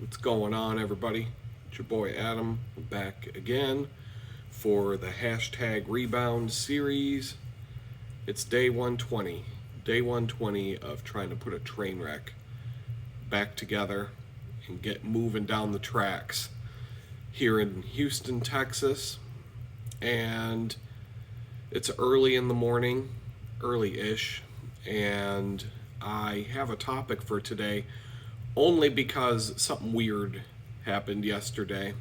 What's going on, everybody? It's your boy Adam back again for the hashtag rebound series. It's day 120. Day 120 of trying to put a train wreck back together and get moving down the tracks here in Houston, Texas. And it's early in the morning, early-ish, and I have a topic for today only because something weird happened yesterday,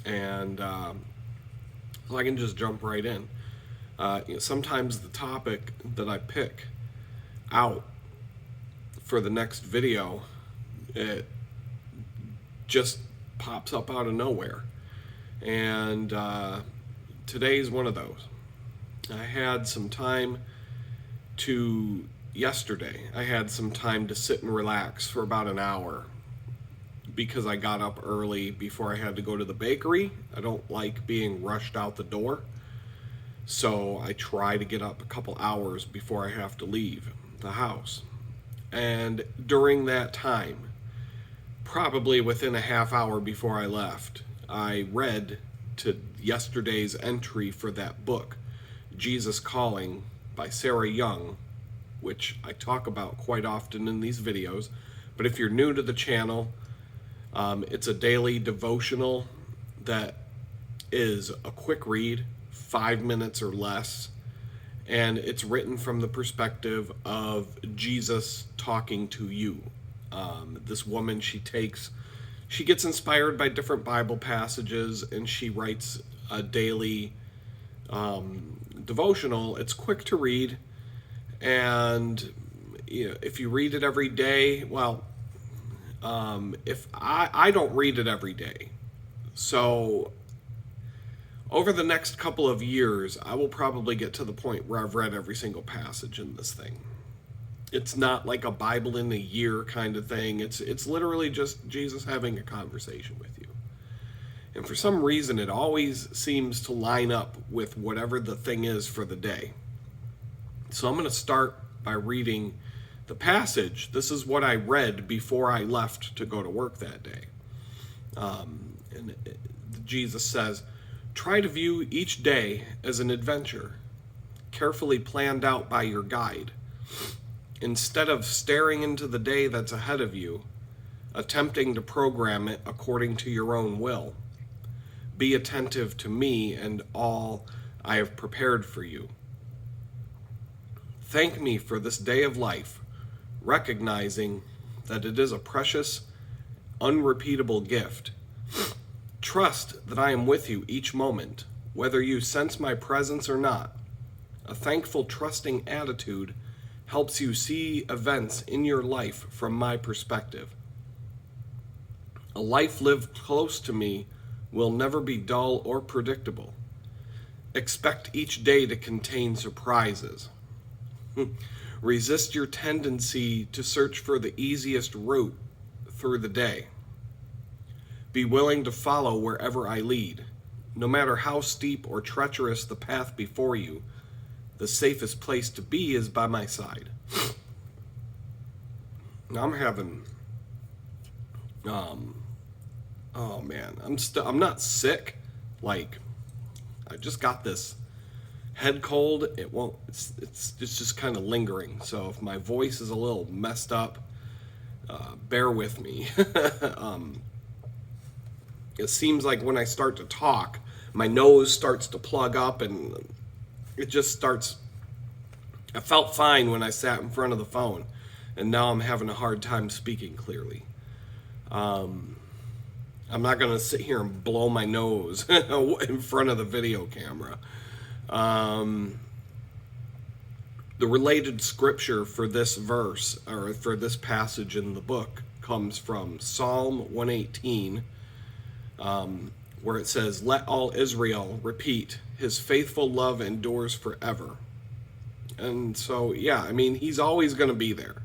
and so I can just jump right in. Sometimes the topic that I pick out for the next video, it just pops up out of nowhere, and today's one of those. I had some time yesterday, I had some time to sit and relax for about an hour because I got up early before I had to go to the bakery. I don't like being rushed out the door, so I try to get up a couple hours before I have to leave the house. And during that time, probably within a half hour before I left, I read to yesterday's entry for that book, Jesus Calling by Sarah Young, which I talk about quite often in these videos. But if you're new to the channel, it's a daily devotional that is a quick read, 5 minutes or less, and it's written from the perspective of Jesus talking to you. This woman, she gets inspired by different Bible passages, and she writes a daily devotional. It's quick to read, and if you read it every day, well, if I don't read it every day, so over the next couple of years, I will probably get to the point where I've read every single passage in this thing. It's not like a Bible in a year kind of thing. It's literally just Jesus having a conversation with you. And for some reason, it always seems to line up with whatever the thing is for the day. So I'm going to start by reading the passage. This is what I read before I left to go to work that day. Jesus says, "Try to view each day as an adventure, carefully planned out by your guide. Instead of staring into the day that's ahead of you, attempting to program it according to your own will, be attentive to me and all I have prepared for you. Thank me for this day of life, recognizing that it is a precious, unrepeatable gift. Trust that I am with you each moment, whether you sense my presence or not. A thankful, trusting attitude helps you see events in your life from my perspective. A life lived close to me will never be dull or predictable. Expect each day to contain surprises. Resist your tendency to search for the easiest route through the day. Be willing to follow wherever I lead. No matter how steep or treacherous the path before you, the safest place to be is by my side." Now I'm having, oh man, I'm not sick. Like, I just got this head cold. It's just kind of lingering. So if my voice is a little messed up, bear with me. It seems like when I start to talk, my nose starts to plug up, and it just starts. I felt fine when I sat in front of the phone, and now I'm having a hard time speaking clearly. I'm not going to sit here and blow my nose in front of the video camera. The related scripture for this verse, or for this passage in the book, comes from Psalm 118, where it says, "Let all Israel repeat, his faithful love endures forever." And so, yeah, I mean, he's always going to be there.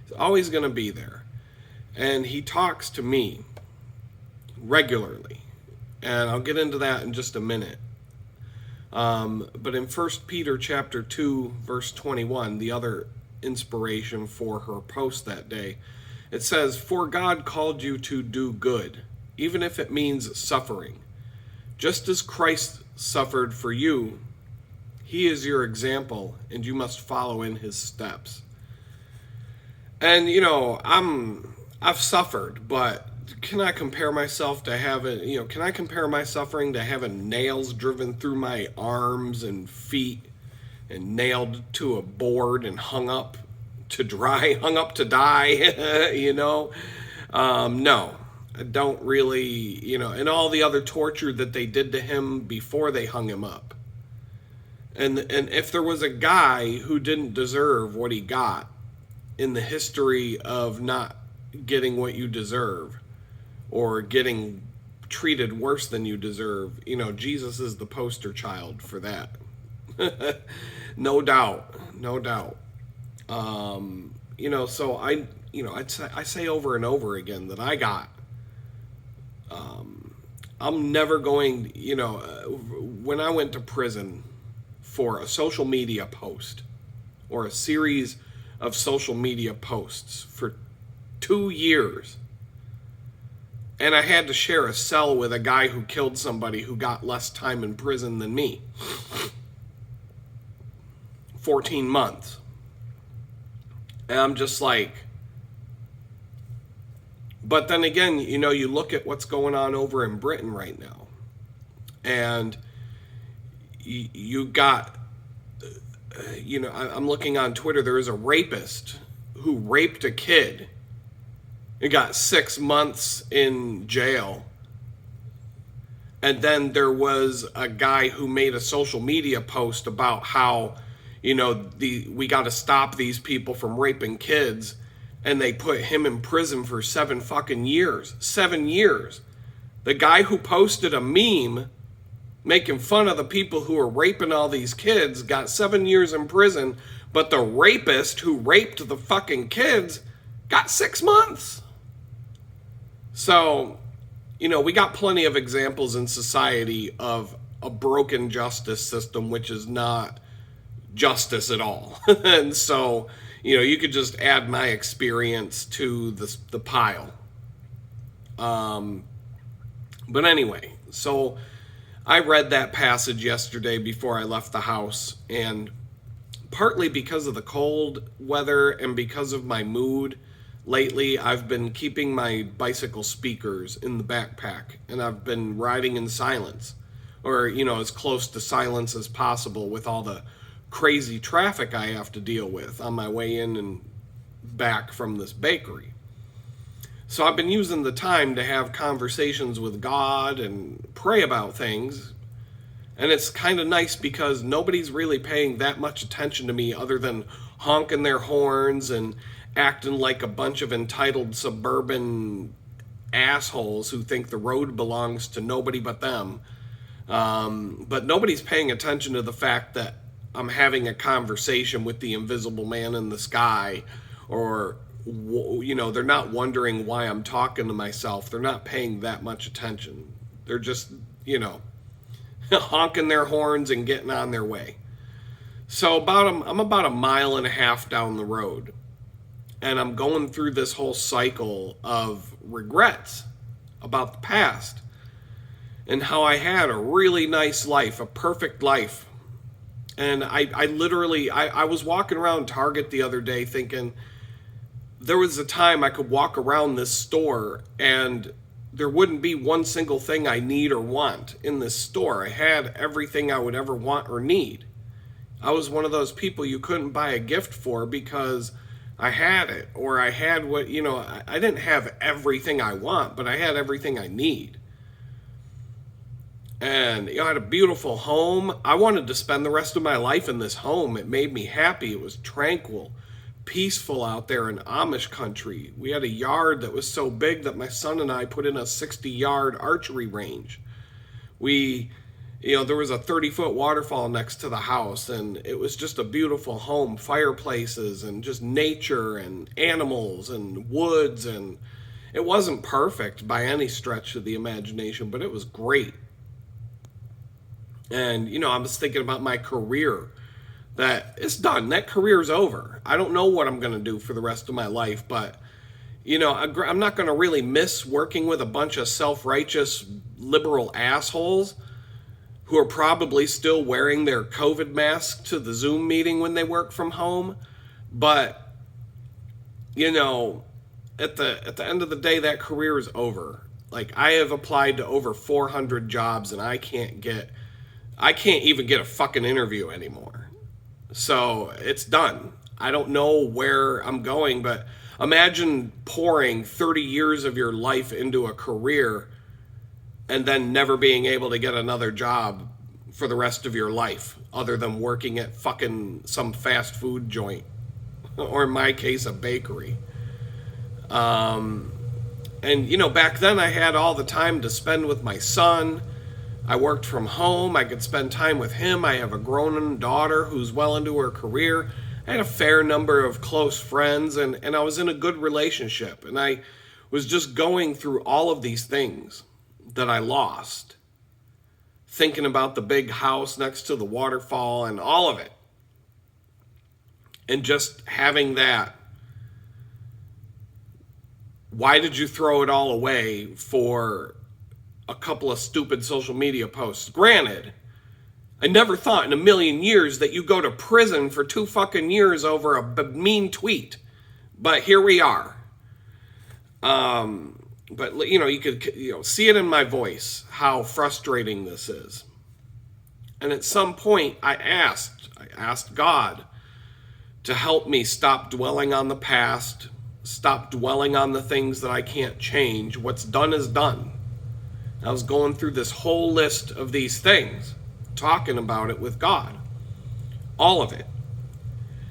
He's always going to be there. And he talks to me regularly. And I'll get into that in just a minute. But in 1 Peter chapter 2, verse 21, the other inspiration for her post that day, It says, "For God called you to do good, even if it means suffering. Just as Christ suffered for you, he is your example, and you must follow in his steps." And, I've suffered, but can I compare myself to having, can I compare my suffering to having nails driven through my arms and feet and nailed to a board and hung up to dry, hung up to die, No, I don't really, and all the other torture that they did to him before they hung him up. And if there was a guy who didn't deserve what he got in the history of not getting what you deserve or getting treated worse than you deserve, Jesus is the poster child for that. No doubt. So I say over and over again that I got, I'm never going, when I went to prison for a social media post or a series of social media posts for 2 years, and I had to share a cell with a guy who killed somebody who got less time in prison than me. 14 months. And I'm just like, but then again, you look at what's going on over in Britain right now, and you got, I'm looking on Twitter, there is a rapist who raped a kid and got 6 months in jail. And then there was a guy who made a social media post about how, we got to stop these people from raping kids. And they put him in prison for 7 fucking years. 7 years. The guy who posted a meme making fun of the people who are raping all these kids got 7 years in prison. But the rapist who raped the fucking kids got 6 months. So, we got plenty of examples in society of a broken justice system, which is not justice at all. And so, you could just add my experience to the pile. But anyway, so I read that passage yesterday before I left the house, and partly because of the cold weather and because of my mood lately, I've been keeping my bicycle speakers in the backpack, and I've been riding in silence, or, as close to silence as possible with all the crazy traffic I have to deal with on my way in and back from this bakery. So I've been using the time to have conversations with God and pray about things. And it's kind of nice because nobody's really paying that much attention to me other than honking their horns and acting like a bunch of entitled suburban assholes who think the road belongs to nobody but them. But nobody's paying attention to the fact that I'm having a conversation with the invisible man in the sky, or, they're not wondering why I'm talking to myself. They're not paying that much attention. They're just, honking their horns and getting on their way. So I'm about a mile and a half down the road, and I'm going through this whole cycle of regrets about the past and how I had a really nice life, a perfect life. And I literally was walking around Target the other day thinking there was a time I could walk around this store and there wouldn't be one single thing I need or want in this store. I had everything I would ever want or need. I was one of those people you couldn't buy a gift for because I had it, or I had what, I didn't have everything I want, but I had everything I need. And I had a beautiful home. I wanted to spend the rest of my life in this home. It made me happy. It was tranquil, peaceful out there in Amish country. We had a yard that was so big that my son and I put in a 60-yard archery range. There was a 30-foot waterfall next to the house, and it was just a beautiful home, fireplaces and just nature and animals and woods. And it wasn't perfect by any stretch of the imagination, but it was great. And, I was thinking about my career, that it's done. That career's over. I don't know what I'm going to do for the rest of my life, but, I'm not going to really miss working with a bunch of self-righteous liberal assholes who are probably still wearing their COVID mask to the Zoom meeting when they work from home. But, at the end of the day, that career is over. Like, I have applied to over 400 jobs and I can't even get a fucking interview anymore. So it's done. I don't know where I'm going, but imagine pouring 30 years of your life into a career and then never being able to get another job for the rest of your life other than working at fucking some fast food joint, or in my case, a bakery. And, back then I had all the time to spend with my son. I worked from home. I could spend time with him. I have a grown daughter who's well into her career. I had a fair number of close friends, and I was in a good relationship. And I was just going through all of these things that I lost, thinking about the big house next to the waterfall and all of it. And just having that, why did you throw it all away for a couple of stupid social media posts? Granted, I never thought in a million years that you go to prison for 2 fucking years over a mean tweet. But here we are. But, you could see it in my voice, how frustrating this is. And at some point, I asked God to help me stop dwelling on the past, stop dwelling on the things that I can't change. What's done is done. I was going through this whole list of these things, talking about it with God, all of it.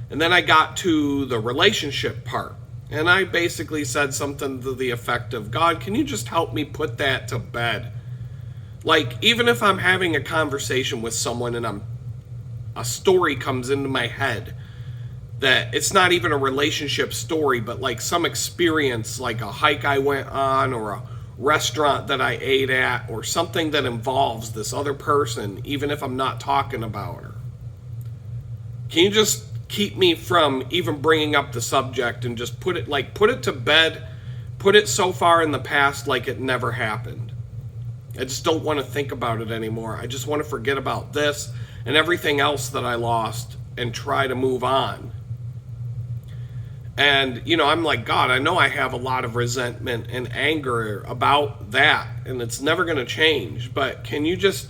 And then I got to the relationship part, and I basically said something to the effect of, God, can you just help me put that to bed? Like, even if I'm having a conversation with someone and a story comes into my head that it's not even a relationship story, but like some experience, like a hike I went on or a restaurant that I ate at or something that involves this other person, even if I'm not talking about her. Can you just keep me from even bringing up the subject and just put it to bed, put it so far in the past like it never happened? I just don't want to think about it anymore. I just want to forget about this and everything else that I lost and try to move on. And, I'm like, God, I know I have a lot of resentment and anger about that, and it's never going to change. But can you just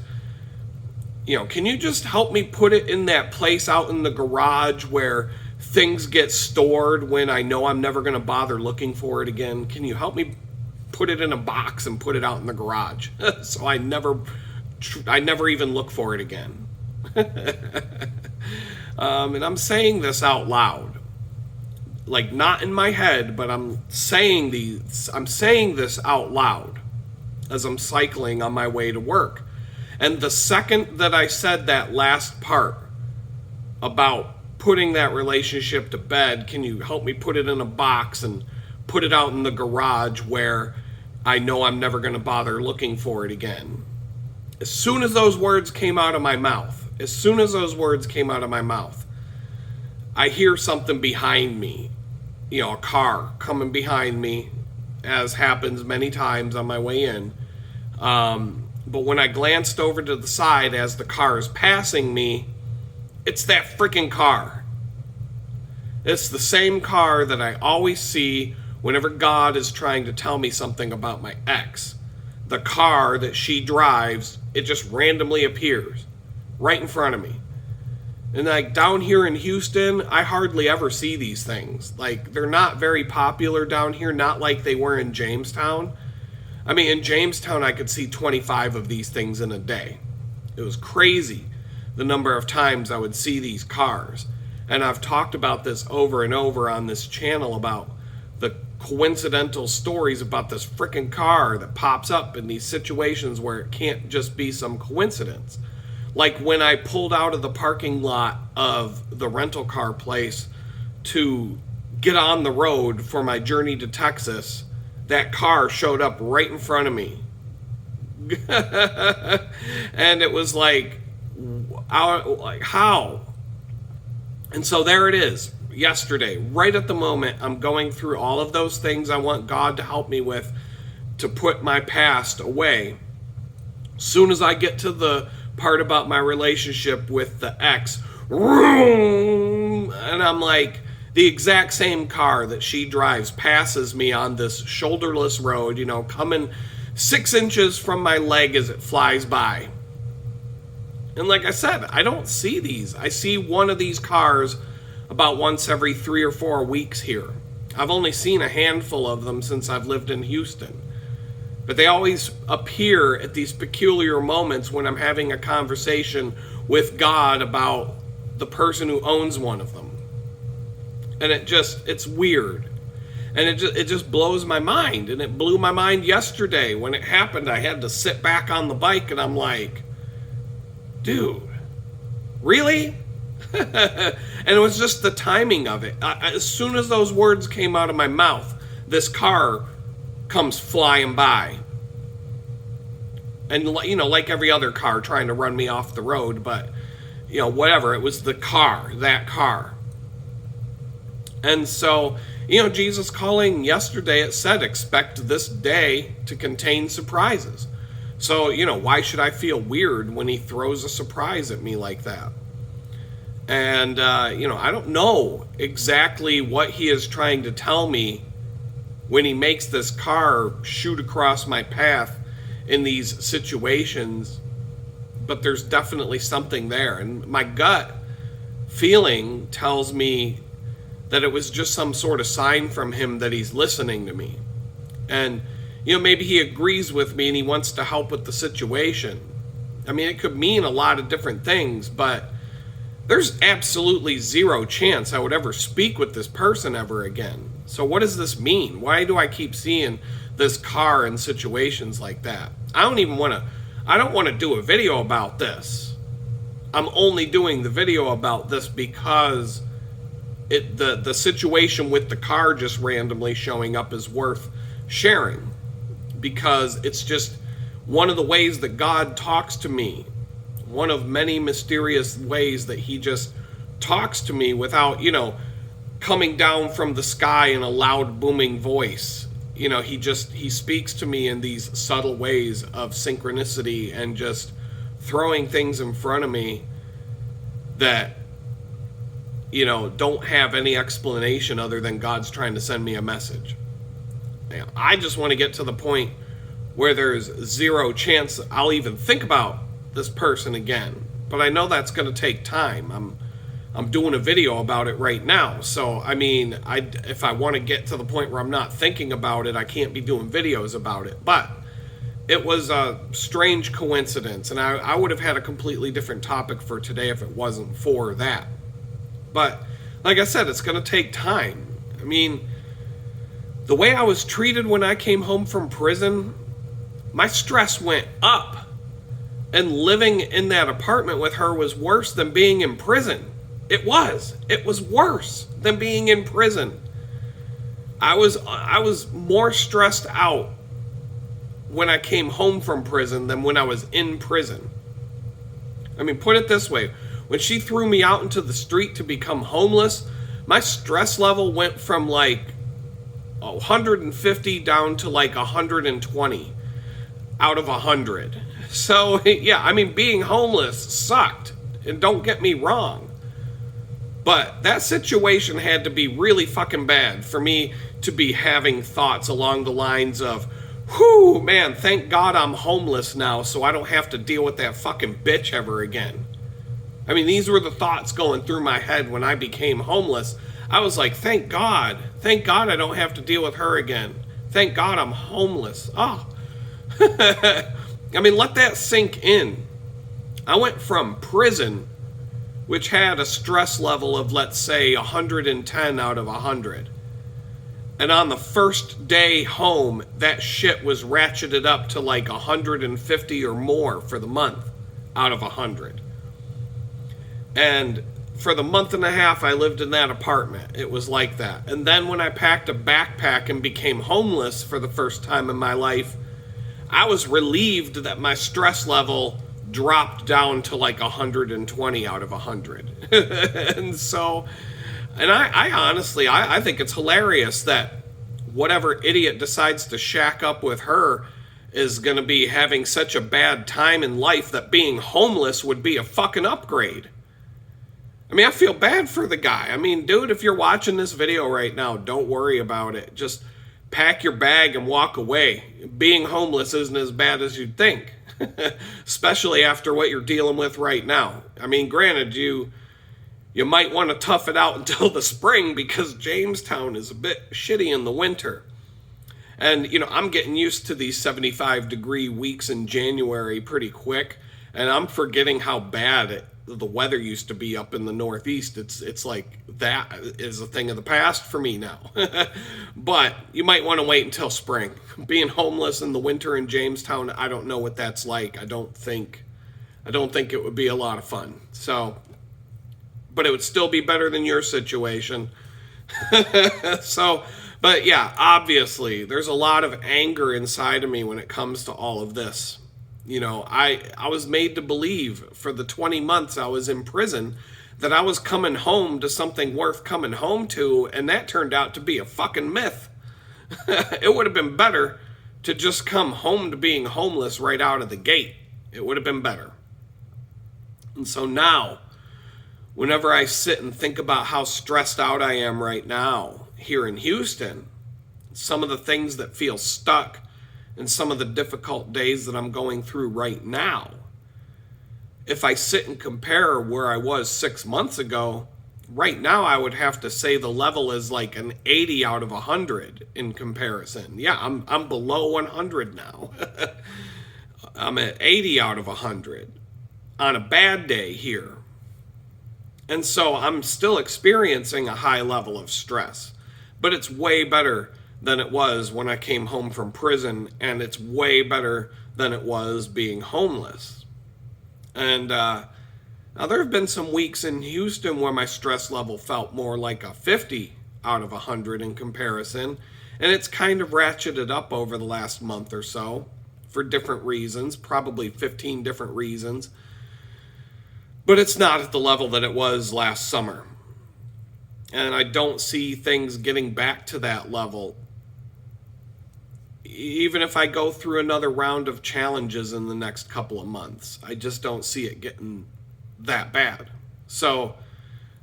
help me put it in that place out in the garage where things get stored when I know I'm never going to bother looking for it again? Can you help me put it in a box and put it out in the garage so I never even look for it again? And I'm saying this out loud. Like, not in my head, but I'm saying this out loud as I'm cycling on my way to work. And the second that I said that last part about putting that relationship to bed, can you help me put it in a box and put it out in the garage where I know I'm never going to bother looking for it again? As soon as those words came out of my mouth, I hear something behind me. A car coming behind me, as happens many times on my way in. But when I glanced over to the side as the car is passing me, it's that freaking car. It's the same car that I always see whenever God is trying to tell me something about my ex. The car that she drives, it just randomly appears right in front of me. And like down here in Houston, I hardly ever see these things. Like, they're not very popular down here, not like they were in Jamestown. I mean, in Jamestown, I could see 25 of these things in a day. It was crazy the number of times I would see these cars. And I've talked about this over and over on this channel about the coincidental stories about this freaking car that pops up in these situations where it can't just be some coincidence. Like when I pulled out of the parking lot of the rental car place to get on the road for my journey to Texas, that car showed up right in front of me. And it was like, how? And so there it is. yesterday, right at the moment I'm going through all of those things I want God to help me with, to put my past away. Soon as I get to the part about my relationship with the ex, and I'm like, the exact same car that she drives passes me on this shoulderless road, coming 6 inches from my leg as it flies by. And like I said, I don't see these. I see one of these cars about once every 3 or 4 weeks here. I've only seen a handful of them since I've lived in Houston. But they always appear at these peculiar moments when I'm having a conversation with God about the person who owns one of them. And it's weird. And it just blows my mind. And it blew my mind yesterday when it happened. I had to sit back on the bike and I'm like, dude, really? And it was just the timing of it. As soon as those words came out of my mouth, this car comes flying by. And, like every other car trying to run me off the road, but, whatever. It was that car. And so, Jesus calling yesterday, it said, expect this day to contain surprises. So, why should I feel weird when he throws a surprise at me like that? And, I don't know exactly what he is trying to tell me when he makes this car shoot across my path in these situations, but there's definitely something there. And my gut feeling tells me that it was just some sort of sign from him that he's listening to me. And, maybe he agrees with me and he wants to help with the situation. I mean, it could mean a lot of different things, but there's absolutely zero chance I would ever speak with this person ever again. So what does this mean? Why do I keep seeing this car in situations like that? I don't want to do a video about this. I'm only doing the video about this because the situation with the car just randomly showing up is worth sharing, because it's just one of the ways that God talks to me, one of many mysterious ways that he just talks to me without, coming down from the sky in a loud booming voice. He speaks to me in these subtle ways of synchronicity and just throwing things in front of me that don't have any explanation other than God's trying to send me a message. I just want to get to the point where there's zero chance I'll even think about this person again. But I know that's going to take time. I'm doing a video about it right now. So, if I want to get to the point where I'm not thinking about it, I can't be doing videos about it. But it was a strange coincidence, and I would have had a completely different topic for today if it wasn't for that. But like I said, it's going to take time. The way I was treated when I came home from prison, my stress went up. And living in that apartment with her was worse than being in prison. It was worse than being in prison. I was more stressed out when I came home from prison than when I was in prison. Put it this way. When she threw me out into the street to become homeless, my stress level went from like 150 down to like 120 out of 100. So, yeah, being homeless sucked. And don't get me wrong. But that situation had to be really fucking bad for me to be having thoughts along the lines of, whew, man, thank God I'm homeless now so I don't have to deal with that fucking bitch ever again. These were the thoughts going through my head when I became homeless. I was like, thank God I don't have to deal with her again. Thank God I'm homeless. Oh. Let that sink in. I went from prison, which had a stress level of, let's say, 110 out of 100. And on the first day home, that shit was ratcheted up to like 150 or more for the month out of 100. And for the month and a half I lived in that apartment, it was like that. And then when I packed a backpack and became homeless for the first time in my life, I was relieved that my stress level dropped down to like 120 out of 100. And so, And I honestly, I think it's hilarious that whatever idiot decides to shack up with her is going to be having such a bad time in life that being homeless would be a fucking upgrade. I mean, I feel bad for the guy. I mean, dude, if you're watching this video right now, don't worry about it. Just pack your bag and walk away. Being homeless isn't as bad as you'd think, especially after what you're dealing with right now. I mean, granted, you might want to tough it out until the spring because Jamestown is a bit shitty in the winter. And, you know, I'm getting used to these 75-degree weeks in January pretty quick, and I'm forgetting how bad the weather used to be up in the Northeast. It's like that is a thing of the past for me now. But you might want to wait until spring. Being homeless in the winter in Jamestown, I don't know what that's like. I don't think it would be a lot of fun. So, but it would still be better than your situation. So, but yeah, obviously there's a lot of anger inside of me when it comes to all of this. You know, I was made to believe for the 20 months I was in prison that I was coming home to something worth coming home to, and that turned out to be a fucking myth. It would have been better to just come home to being homeless right out of the gate. It would have been better. And so now, whenever I sit and think about how stressed out I am right now here in Houston, some of the things that feel stuck, and some of the difficult days that I'm going through right now, if I sit and compare where I was 6 months ago, right now I would have to say the level is like an 80 out of 100 in comparison. Yeah, I'm below 100 now. I'm at 80 out of 100 on a bad day here. And so I'm still experiencing a high level of stress, but it's way better than it was when I came home from prison, and it's way better than it was being homeless. And now there have been some weeks in Houston where my stress level felt more like a 50 out of 100 in comparison, and it's kind of ratcheted up over the last month or so for different reasons, probably 15 different reasons, but it's not at the level that it was last summer. And I don't see things getting back to that level even if I go through another round of challenges in the next couple of months. I just don't see it getting that bad. So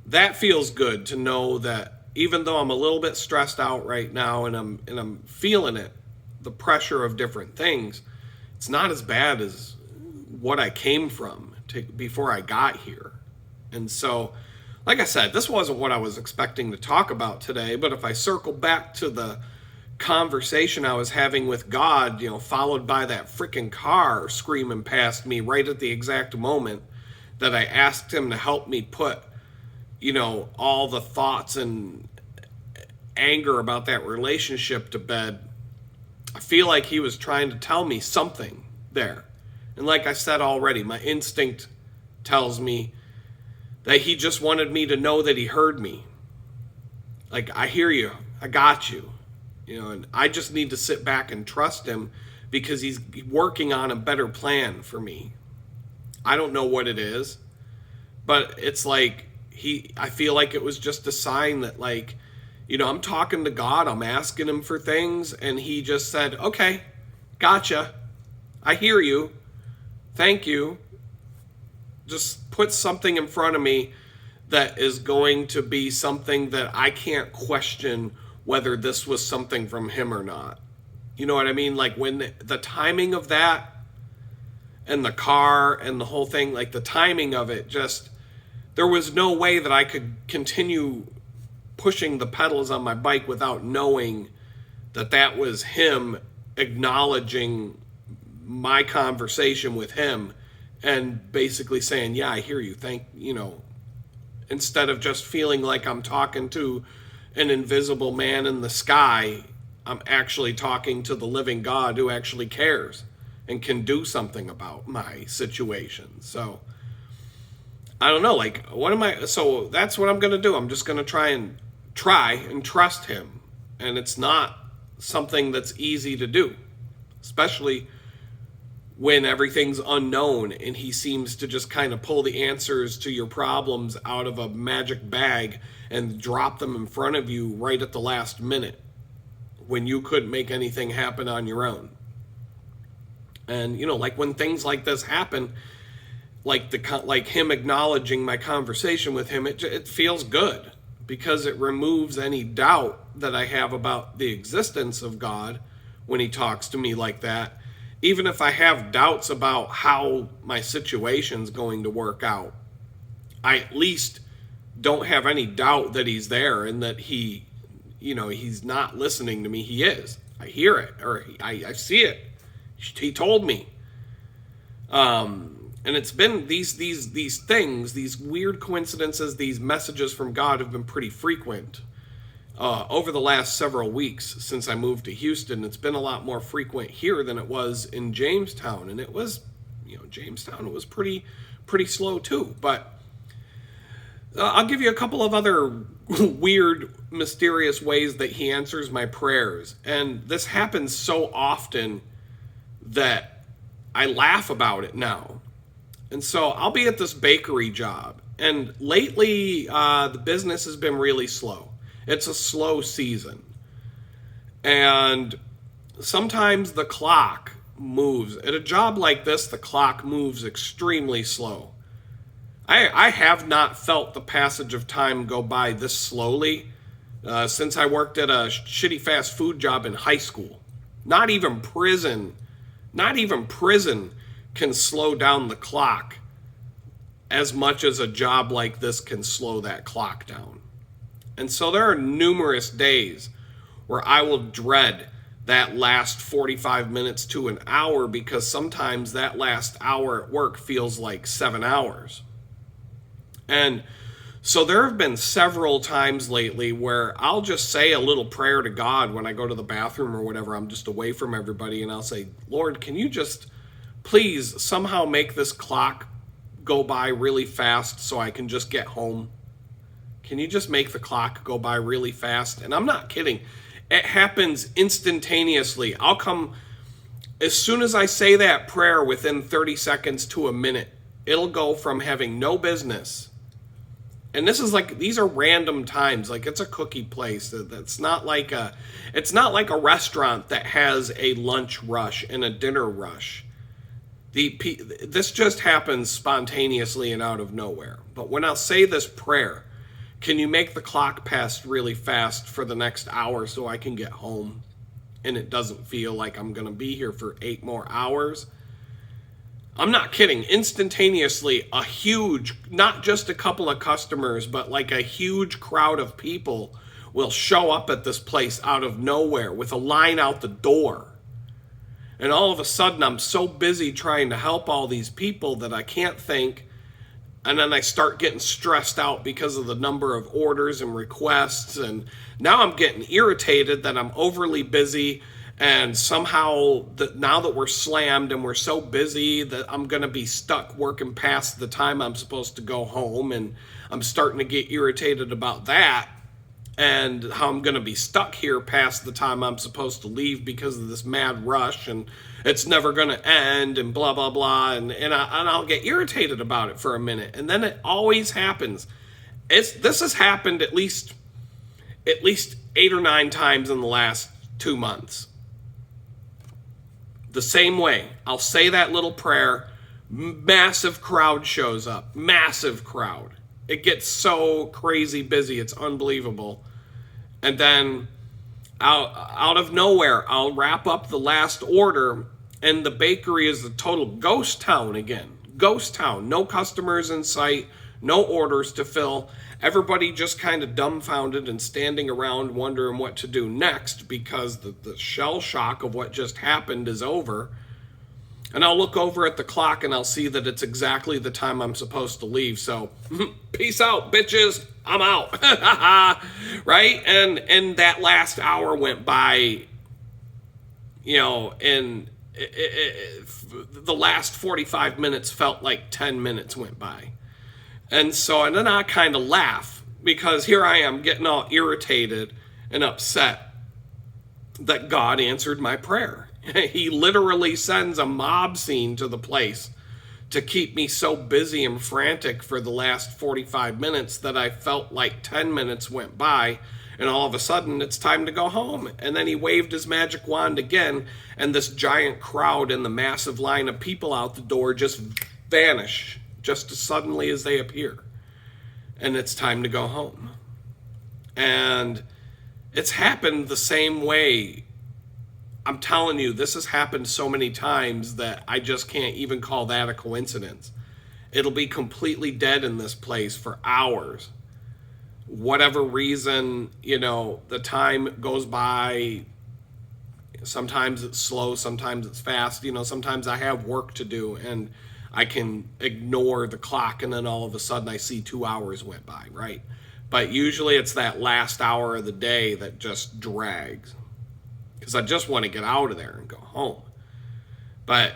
that feels good to know that even though I'm a little bit stressed out right now and I'm feeling it, the pressure of different things, it's not as bad as what I came from before I got here. And so, like I said, this wasn't what I was expecting to talk about today, but if I circle back to the conversation I was having with God, followed by that freaking car screaming past me right at the exact moment that I asked him to help me put, all the thoughts and anger about that relationship to bed, I feel like he was trying to tell me something there. And like I said already, my instinct tells me that he just wanted me to know that he heard me. Like, I hear you. I got you. And I just need to sit back and trust him because he's working on a better plan for me. I don't know what it is, but it's like I feel like it was just a sign that, like, I'm talking to God, I'm asking him for things, and he just said, okay, gotcha. I hear you. Thank you. Just put something in front of me that is going to be something that I can't question whether this was something from him or not. You know what I mean? Like, when the timing of that and the car and the whole thing, like the timing of it, just, there was no way that I could continue pushing the pedals on my bike without knowing that that was him acknowledging my conversation with him and basically saying, yeah, I hear you. Instead of just feeling like I'm talking to an invisible man in the sky, I'm actually talking to the living God who actually cares and can do something about my situation. So I don't know, so that's what I'm going to do. I'm just going to try and trust him. And it's not something that's easy to do, especially when everything's unknown and he seems to just kind of pull the answers to your problems out of a magic bag and drop them in front of you right at the last minute when you couldn't make anything happen on your own. And, you know, like when things like this happen, like him acknowledging my conversation with him, it feels good because it removes any doubt that I have about the existence of God when he talks to me like that. Even if I have doubts about how my situation's going to work out, I at least don't have any doubt that he's there and that he, you know, he's not listening to me. He is. I hear it, or I see it. He told me. And it's been these things, these weird coincidences, these messages from God have been pretty frequent over the last several weeks since I moved to Houston. It's been a lot more frequent here than it was in Jamestown, and it was, you know, Jamestown, it was pretty slow too. But I'll give you a couple of other weird, mysterious ways that he answers my prayers, and this happens so often that I laugh about it now. And so I'll be at this bakery job, and lately the business has been really slow. It's a slow season. And sometimes the clock moves. At a job like this, the clock moves extremely slow. I have not felt the passage of time go by this slowly since I worked at a shitty fast food job in high school. Not even prison can slow down the clock as much as a job like this can slow that clock down. And so there are numerous days where I will dread that last 45 minutes to an hour, because sometimes that last hour at work feels like 7 hours. And so there have been several times lately where I'll just say a little prayer to God when I go to the bathroom or whatever. I'm just away from everybody, and I'll say, Lord, can you just please somehow make this clock go by really fast so I can just get home? Can you just make the clock go by really fast? And I'm not kidding. It happens instantaneously. I'll come, as soon as I say that prayer, within 30 seconds to a minute, it'll go from having no business. And this is like, these are random times. Like, it's a cookie place. It's not like a restaurant that has a lunch rush and a dinner rush. This just happens spontaneously and out of nowhere. But when I'll say this prayer, can you make the clock pass really fast for the next hour so I can get home and it doesn't feel like I'm going to be here for 8 more hours? I'm not kidding. Instantaneously, a huge, not just a couple of customers, but like a huge crowd of people will show up at this place out of nowhere with a line out the door. And all of a sudden, I'm so busy trying to help all these people that I can't think. And then I start getting stressed out because of the number of orders and requests. And now I'm getting irritated that I'm overly busy. And somehow, now that we're slammed and we're so busy, that I'm going to be stuck working past the time I'm supposed to go home. And I'm starting to get irritated about that. And how I'm going to be stuck here past the time I'm supposed to leave because of this mad rush, and it's never going to end, and blah, blah, blah. And I'll get irritated about it for a minute. And then it always happens. This has happened at least 8 or 9 times in the last 2 months. The same way. I'll say that little prayer. Massive crowd shows up. Massive crowd. It gets so crazy busy, it's unbelievable. And then out of nowhere, I'll wrap up the last order, and the bakery is a total ghost town again. Ghost town. No customers in sight, no orders to fill. Everybody just kind of dumbfounded and standing around wondering what to do next, because the shell shock of what just happened is over. And I'll look over at the clock and I'll see that it's exactly the time I'm supposed to leave. So, peace out, bitches. I'm out. Right? And that last hour went by, you know, and the last 45 minutes felt like 10 minutes went by. And then I kind of laugh, because here I am getting all irritated and upset that God answered my prayer. He literally sends a mob scene to the place to keep me so busy and frantic for the last 45 minutes that I felt like 10 minutes went by, and all of a sudden it's time to go home. And then he waved his magic wand again, and this giant crowd and the massive line of people out the door just vanish just as suddenly as they appear. And it's time to go home. And it's happened the same way. I'm telling you, this has happened so many times that I just can't even call that a coincidence. It'll be completely dead in this place for hours. Whatever reason, you know, the time goes by. Sometimes it's slow, sometimes it's fast. You know, sometimes I have work to do and I can ignore the clock, and then all of a sudden I see 2 hours went by, right? But usually it's that last hour of the day that just drags, because I just want to get out of there and go home. But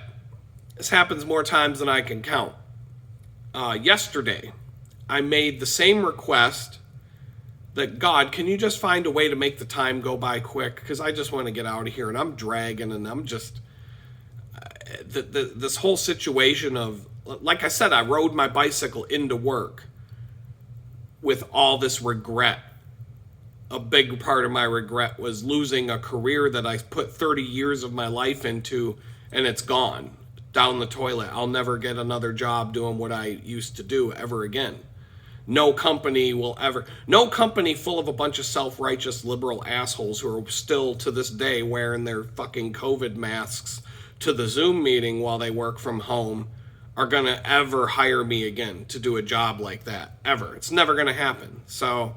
this happens more times than I can count. Yesterday, I made the same request that, God, can you just find a way to make the time go by quick? Because I just want to get out of here, and I'm dragging, and I'm just... this whole situation of, like I said, I rode my bicycle into work with all this regret. A big part of my regret was losing a career that I put 30 years of my life into, and it's gone down the toilet. I'll never get another job doing what I used to do ever again. No company full of a bunch of self-righteous liberal assholes who are still to this day wearing their fucking COVID masks to the Zoom meeting while they work from home are going to ever hire me again to do a job like that, ever. It's never going to happen. So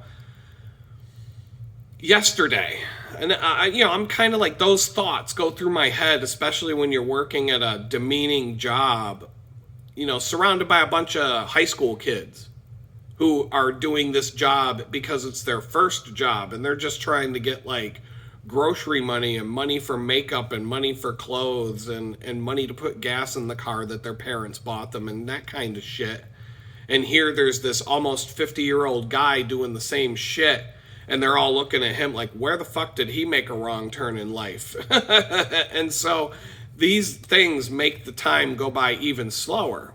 yesterday, and I'm kind of like, those thoughts go through my head, especially when you're working at a demeaning job, you know, surrounded by a bunch of high school kids who are doing this job because it's their first job, and they're just trying to get like grocery money and money for makeup and money for clothes and money to put gas in the car that their parents bought them and that kind of shit. And here there's this almost 50-year-old guy doing the same shit, and they're all looking at him like, where the fuck did he make a wrong turn in life? And so these things make the time go by even slower.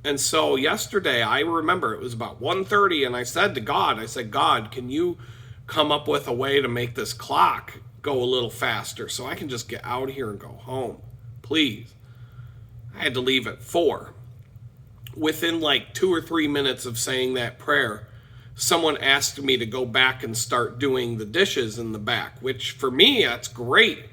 And so yesterday, I remember it was about 1:30, and I said to God, God, can you come up with a way to make this clock go a little faster so I can just get out of here and go home, please? I had to leave at 4. Within like 2 or 3 minutes of saying that prayer, someone asked me to go back and start doing the dishes in the back, which for me, that's great,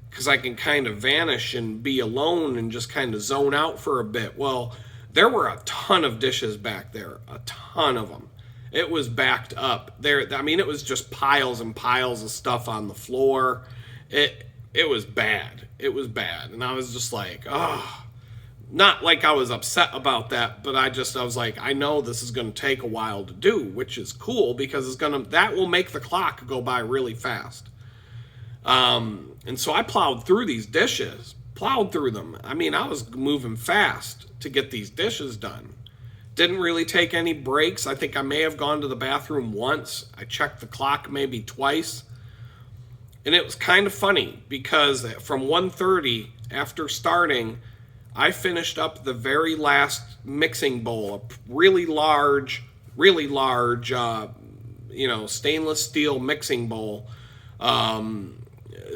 because I can kind of vanish and be alone and just kind of zone out for a bit. Well, there were a ton of dishes back there, a ton of them. It was backed up there. I mean, it was just piles and piles of stuff on the floor. It was bad. It was bad. And I was just like, oh, not like I was upset about that, but I was like, I know this is going to take a while to do, which is cool because that will make the clock go by really fast. And so I plowed through these dishes, plowed through them. I mean, I was moving fast to get these dishes done. Didn't really take any breaks. I think I may have gone to the bathroom once. I checked the clock maybe twice. And it was kind of funny because from 1:30 after starting, I finished up the very last mixing bowl, a really large, stainless steel mixing bowl,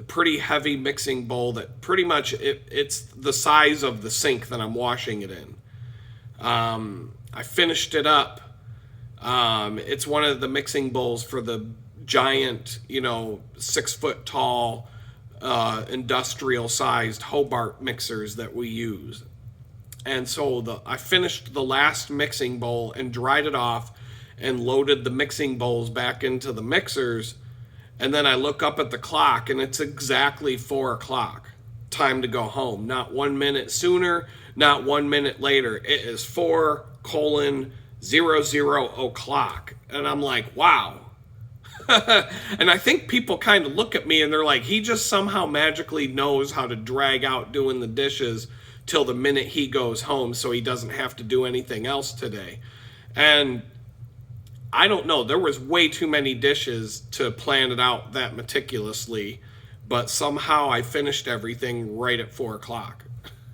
pretty heavy mixing bowl that pretty much it's the size of the sink that I'm washing it in. I finished it up. It's one of the mixing bowls for the giant, 6 foot tall, industrial sized Hobart mixers that we use. And so I finished the last mixing bowl and dried it off and loaded the mixing bowls back into the mixers. And then I look up at the clock and it's exactly 4 o'clock. Time to go home. Not 1 minute sooner, not 1 minute later. It is 4:00 o'clock. And I'm like, wow. And I think people kind of look at me and they're like, he just somehow magically knows how to drag out doing the dishes till the minute he goes home so he doesn't have to do anything else today. And I don't know, there was way too many dishes to plan it out that meticulously. but somehow I finished everything right at 4 o'clock.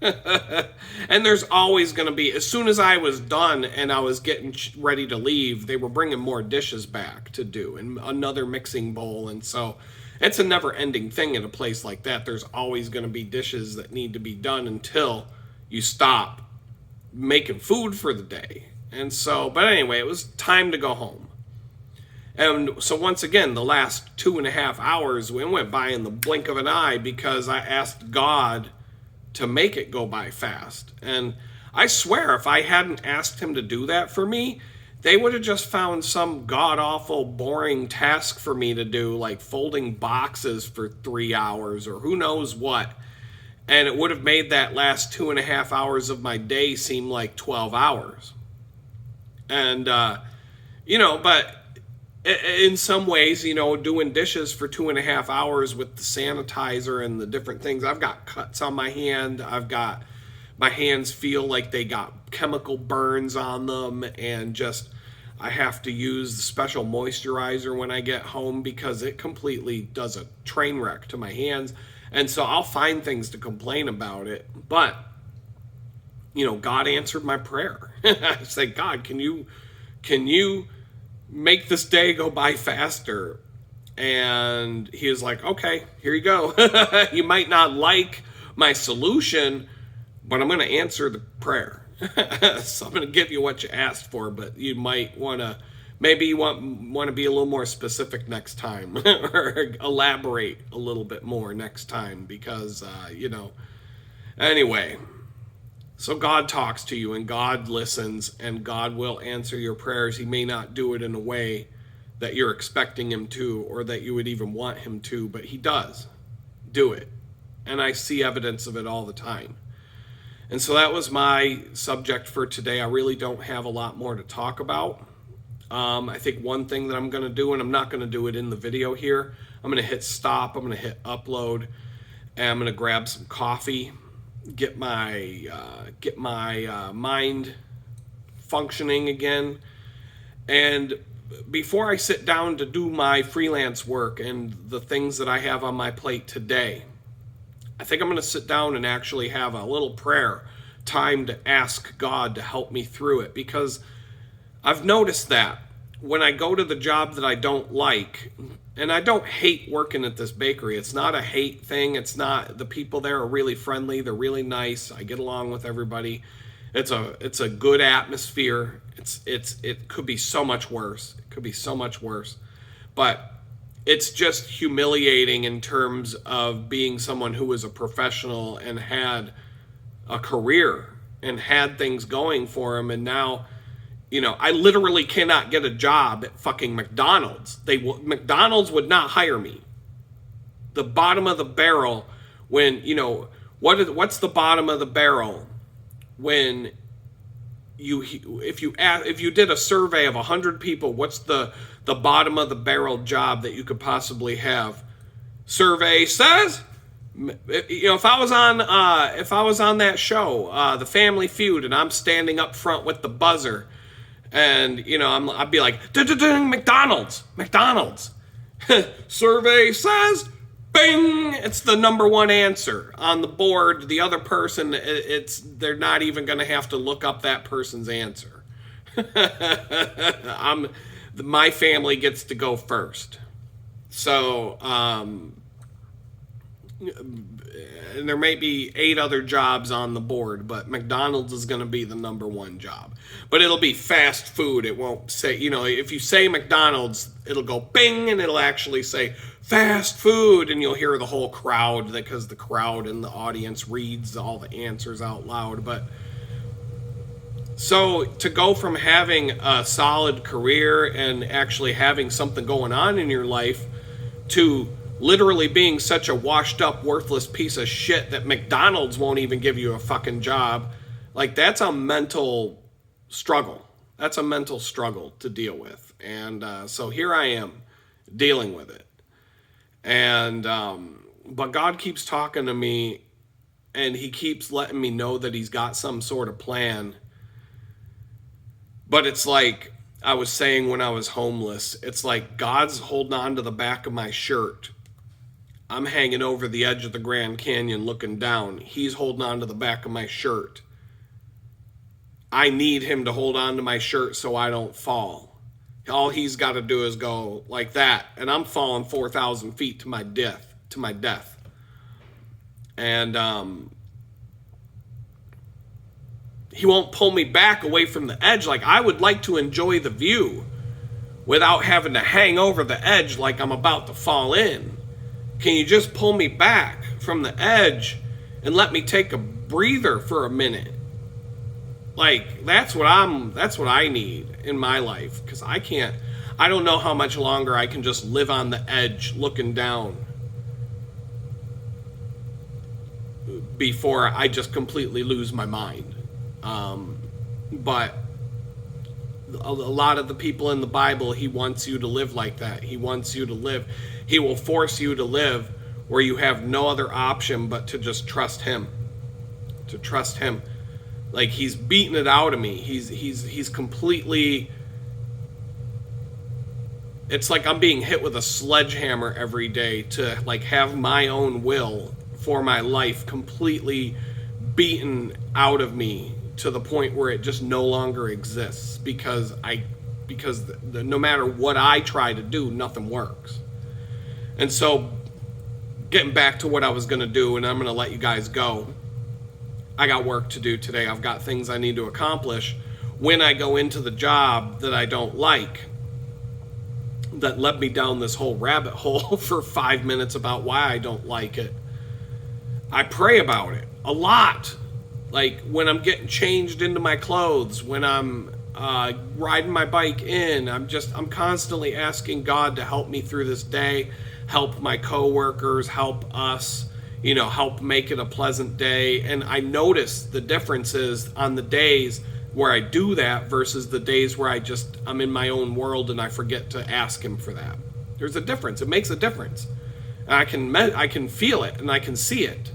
And there's always going to be, as soon as I was done and I was getting ready to leave, they were bringing more dishes back to do and another mixing bowl. And so it's a never ending thing in a place like that. There's always going to be dishes that need to be done until you stop making food for the day. And so, but anyway, it was time to go home. And so once again, the last 2.5 hours went by in the blink of an eye because I asked God to make it go by fast. And I swear, if I hadn't asked him to do that for me, they would have just found some god-awful, boring task for me to do, like folding boxes for 3 hours or who knows what. And it would have made that last 2.5 hours of my day seem like 12 hours. And, but in some ways, doing dishes for 2.5 hours with the sanitizer and the different things, I've got cuts on my hand. My hands feel like they got chemical burns on them, and I have to use the special moisturizer when I get home because it completely does a train wreck to my hands. And so I'll find things to complain about it. But, God answered my prayer. I said, God, can you make this day go by faster? And he was like, okay, here you go. You might not like my solution, but I'm going to answer the prayer. So I'm going to give you what you asked for, but you might want to, maybe you want to be a little more specific next time or elaborate a little bit more next time because, anyway. So God talks to you and God listens and God will answer your prayers. He may not do it in a way that you're expecting him to or that you would even want him to, but he does do it. And I see evidence of it all the time. And so that was my subject for today. I really don't have a lot more to talk about. I think one thing that I'm going to do, and I'm not going to do it in the video here, I'm going to hit stop, I'm going to hit upload, and I'm going to grab some coffee, get my mind functioning again. And before I sit down to do my freelance work and the things that I have on my plate today, I think I'm going to sit down and actually have a little prayer time to ask God to help me through it, because I've noticed that when I go to the job that I don't like, and I don't hate working at this bakery. It's not a hate thing. It's not, the people there are really friendly. They're really nice. I get along with everybody. It's a good atmosphere. It could be so much worse. It could be so much worse. But it's just humiliating in terms of being someone who was a professional and had a career and had things going for him, and now, I literally cannot get a job at fucking McDonald's. McDonald's would not hire me. The bottom of the barrel when, what's the bottom of the barrel when if you did a survey of 100 people, what's the bottom of the barrel job that you could possibly have? Survey says, if I was on that show, The Family Feud, and I'm standing up front with the buzzer, and I'd be like, McDonald's. Survey says, bing, it's the number one answer on the board. The other person, they're not even going to have to look up that person's answer. My family gets to go first. So, and there may be 8 other jobs on the board, but McDonald's is going to be the number one job. But it'll be fast food. It won't say, if you say McDonald's, it'll go bing, and it'll actually say fast food, and you'll hear the whole crowd, because the crowd in the audience reads all the answers out loud. But so to go from having a solid career and actually having something going on in your life to literally being such a washed up, worthless piece of shit that McDonald's won't even give you a fucking job, like, that's a mental struggle. That's a mental struggle to deal with. And so here I am dealing with it. And but God keeps talking to me, and he keeps letting me know that he's got some sort of plan. But it's like I was saying when I was homeless, it's like God's holding on to the back of my shirt. I'm hanging over the edge of the Grand Canyon looking down. He's holding on to the back of my shirt. I need him to hold on to my shirt so I don't fall. All he's got to do is go like that, and I'm falling 4,000 feet to my death. And he won't pull me back away from the edge. Like, I would like to enjoy the view without having to hang over the edge like I'm about to fall in. Can you just pull me back from the edge and let me take a breather for a minute? Like, that's what I need in my life, because I don't know how much longer I can just live on the edge looking down before I just completely lose my mind. But a lot of the people in the Bible, he wants you to live like that. He wants you to live. He will force you to live where you have no other option but to just trust him. To trust him. Like, he's beating it out of me. He's completely... It's like I'm being hit with a sledgehammer every day to, like, have my own will for my life completely beaten out of me to the point where it just no longer exists, because no matter what I try to do, nothing works. And so, getting back to what I was going to do, and I'm going to let you guys go. I got work to do today. I've got things I need to accomplish when I go into the job that I don't like, that led me down this whole rabbit hole for 5 minutes about why I don't like it. I pray about it a lot. Like, when I'm getting changed into my clothes, when I'm riding my bike in, I'm constantly asking God to help me through this day, help my coworkers, help us, help make it a pleasant day. And I notice the differences on the days where I do that versus the days where I'm in my own world and I forget to ask him for that. There's a difference. It makes a difference. And I can feel it and I can see it.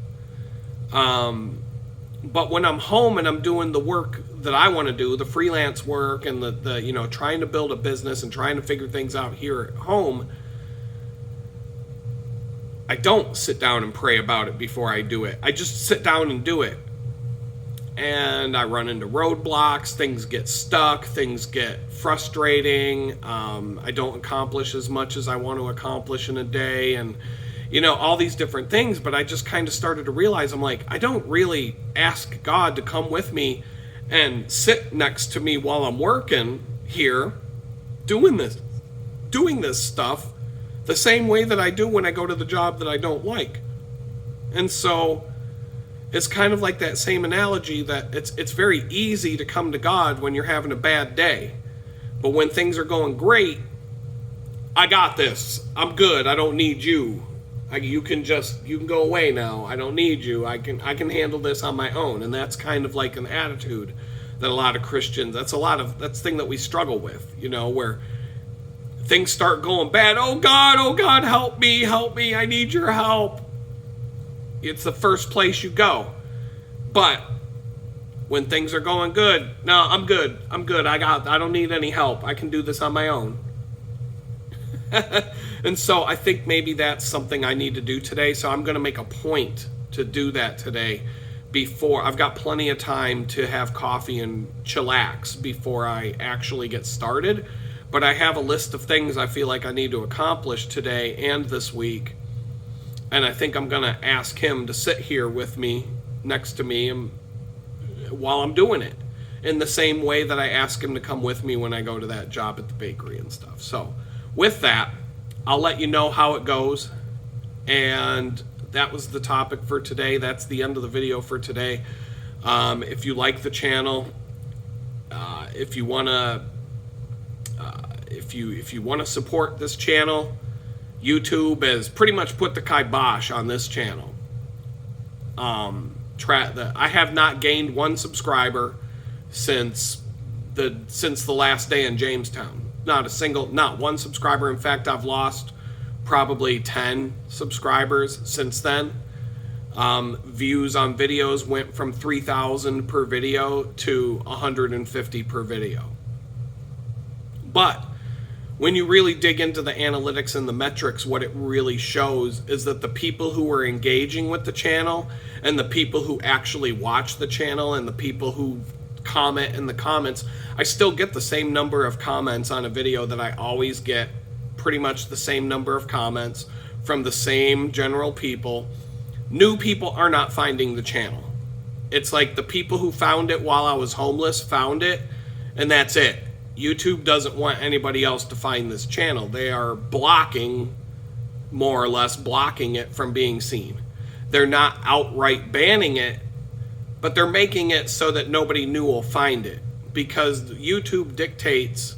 But when I'm home and I'm doing the work that I want to do, the freelance work and the trying to build a business and trying to figure things out here at home, I don't sit down and pray about it before I do it. I just sit down and do it. And I run into roadblocks, things get stuck, things get frustrating. I don't accomplish as much as I want to accomplish in a day, and all these different things. But I just kind of started to realize, I'm like, I don't really ask God to come with me and sit next to me while I'm working here doing this stuff the same way that I do when I go to the job that I don't like. And so it's kind of like that same analogy that it's very easy to come to God when you're having a bad day. But when things are going great, I got this. I'm good. I don't need you. You can go away now. I don't need you. I can handle this on my own. And that's kind of like an attitude that a lot of Christians, that's the thing that we struggle with, where things start going bad. Oh God, help me, I need your help. It's the first place you go. But when things are going good, no, I'm good. I don't need any help. I can do this on my own. And so I think maybe that's something I need to do today. So I'm going to make a point to do that today before I've got plenty of time to have coffee and chillax before I actually get started. But I have a list of things I feel like I need to accomplish today and this week. And I think I'm going to ask him to sit here with me, next to me, while I'm doing it, in the same way that I ask him to come with me when I go to that job at the bakery and stuff. So with that, I'll let you know how it goes. And that was the topic for today. That's the end of the video for today. If you like the channel, if you want to support this channel, YouTube has pretty much put the kibosh on this channel. I have not gained one subscriber since the last day in Jamestown. Not one subscriber. In fact, I've lost probably 10 subscribers since then. Views on videos went from 3,000 per video to 150 per video. But when you really dig into the analytics and the metrics, what it really shows is that the people who are engaging with the channel and the people who actually watch the channel and the people who comment in the comments, I still get the same number of comments on a video that I always get, pretty much the same number of comments from the same general people. New people are not finding the channel. It's like the people who found it while I was homeless found it, and that's it. YouTube doesn't want anybody else to find this channel. They are blocking, more or less blocking it from being seen. They're not outright banning it, but they're making it so that nobody new will find it, because YouTube dictates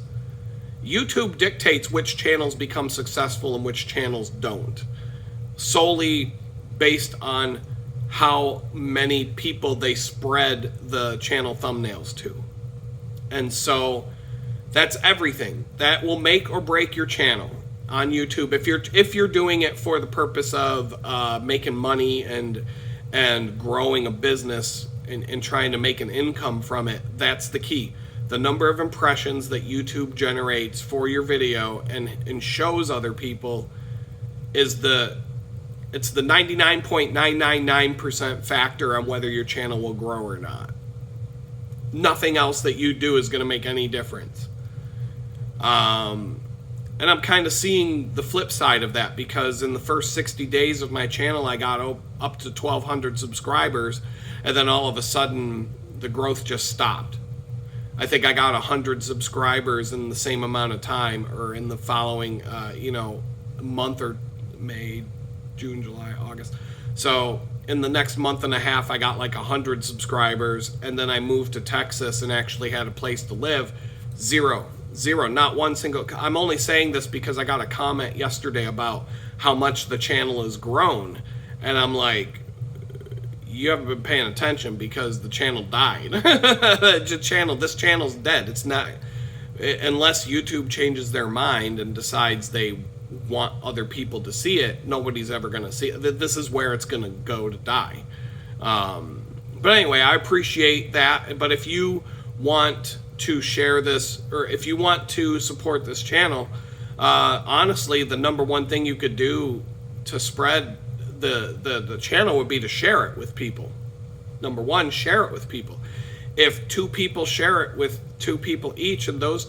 which channels become successful and which channels don't, solely based on how many people they spread the channel thumbnails to. And so that's everything. That will make or break your channel on YouTube. If you're doing it for the purpose of making money and growing a business and trying to make an income from it, that's the key. The number of impressions that YouTube generates for your video and shows other people is it's the 99.999% factor on whether your channel will grow or not. Nothing else that you do is going to make any difference. And I'm kind of seeing the flip side of that, because in the first 60 days of my channel, I got up to 1,200 subscribers, and then all of a sudden, the growth just stopped. I think I got 100 subscribers in the same amount of time, or in the following, month, or May, June, July, August. So in the next month and a half, I got like 100 subscribers, and then I moved to Texas and actually had a place to live. Zero, not one single. I'm only saying this because I got a comment yesterday about how much the channel has grown, and I'm like, you haven't been paying attention, because the channel died. This channel's dead. It's not, unless YouTube changes their mind and decides they want other people to see it, nobody's ever going to see it. This is where it's going to go to die. But anyway, I appreciate that. But if you want to share this, or if you want to support this channel, honestly, the number one thing you could do to spread the channel would be to share it with people. Number one, share it with people. If 2 people share it with 2 people each, and those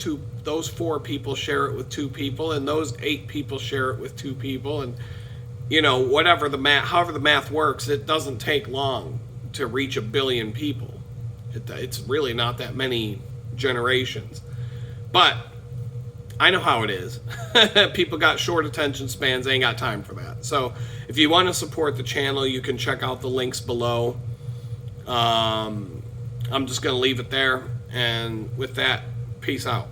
4 people share it with 2 people, and those 8 people share it with 2 people, and however the math works, it doesn't take long to reach 1 billion people. It's really not that many generations. But I know how it is. People got short attention spans. They ain't got time for that. So if you want to support the channel, you can check out the links below. I'm just going to leave it there. And with that, peace out.